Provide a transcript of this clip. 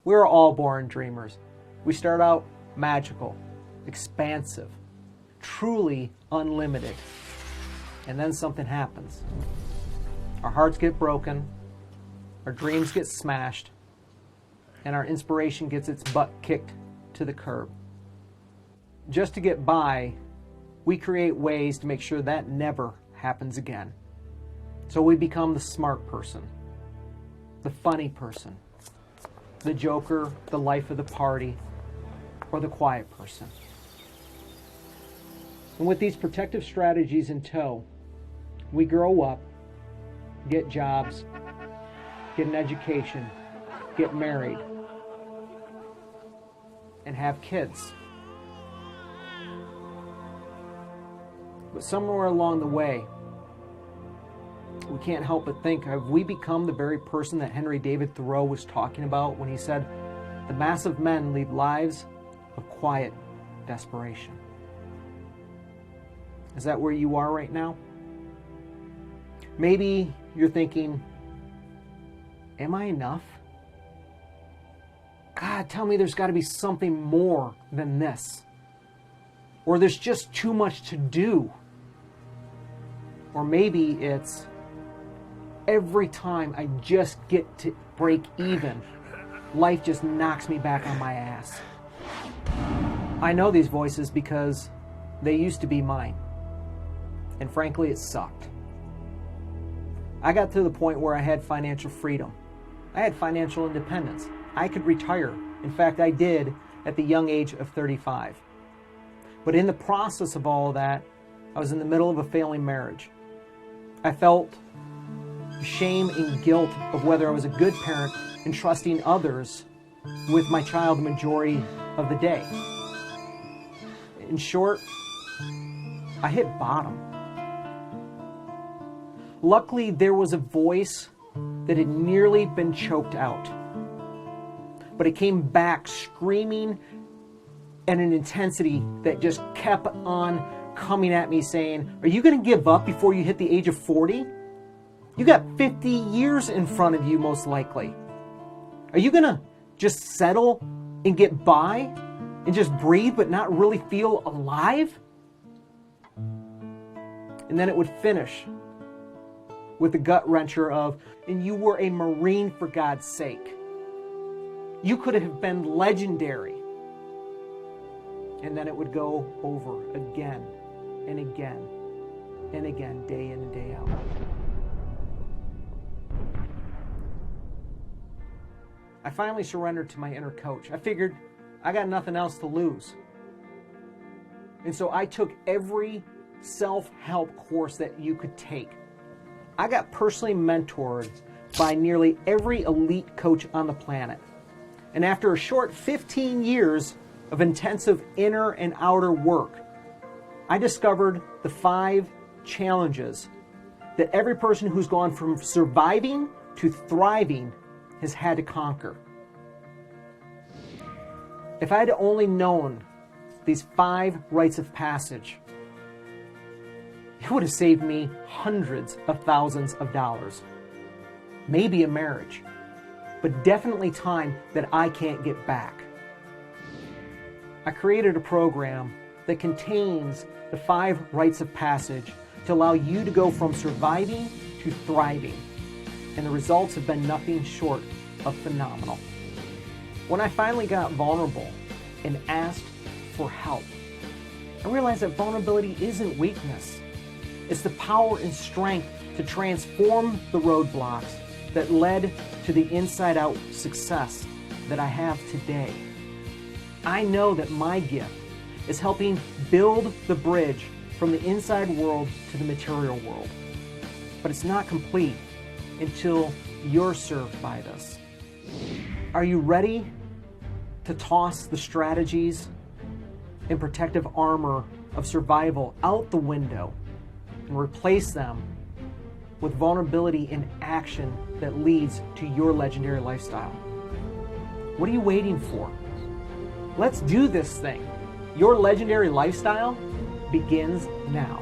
We're all born dreamers. We start out magical, expansive, truly unlimited. And then something happens. Our hearts get broken, our dreams get smashed, and our inspiration gets its butt kicked to the curb. Just to get by, we create ways to make sure that never happens again. So we become the smart person, the funny person, the joker, the life of the party, or the quiet person. And with these protective strategies in tow, we grow up, get jobs, get an education, get married, and have kids. But somewhere along the way, we can't help but think, have we become the very person that Henry David Thoreau was talking about when he said, the mass of men lead lives of quiet desperation? Is that where you are right now? Maybe you're thinking, am I enough? God, tell me there's got to be something more than this. Or there's just too much to do. Or maybe it's every time I just get to break even, life just knocks me back on my ass. I know these voices because they used to be mine. And frankly, it sucked. I got to the point where I had financial freedom. I had financial independence. I could retire. In fact, I did at the young age of 35. But in the process of all of that, I was in the middle of a failing marriage. I felt shame and guilt of whether I was a good parent and trusting others with my child the majority of the day. In short, I hit bottom. Luckily, there was a voice that had nearly been choked out. But it came back screaming at an intensity that just kept on coming at me saying, are you going to give up before you hit the age of 40? You got 50 years in front of you, most likely. Are you going to just settle and get by and just breathe but not really feel alive? And then it would finish with the gut wrencher of, and you were a Marine for God's sake. You could have been legendary. And then it would go over again and again and again, day in and day out. I finally surrendered to my inner coach. I figured I got nothing else to lose. And so I took every self-help course that you could take. I got personally mentored by nearly every elite coach on the planet. And after a short 15 years of intensive inner and outer work, I discovered the 5 challenges that every person who's gone from surviving to thriving has had to conquer. If I had only known these 5 rites of passage, it would have saved me hundreds of thousands of dollars. Maybe a marriage, but definitely time that I can't get back. I created a program that contains the 5 rites of passage to allow you to go from surviving to thriving. And the results have been nothing short of phenomenal. When I finally got vulnerable and asked for help, I realized that vulnerability isn't weakness. It's the power and strength to transform the roadblocks that led to the inside-out success that I have today. I know that my gift is helping build the bridge from the inside world to the material world. But it's not complete until you're served by this. Are you ready to toss the strategies and protective armor of survival out the window and replace them with vulnerability in action that leads to your legendary lifestyle? What are you waiting for? Let's do this thing. Your legendary lifestyle begins now.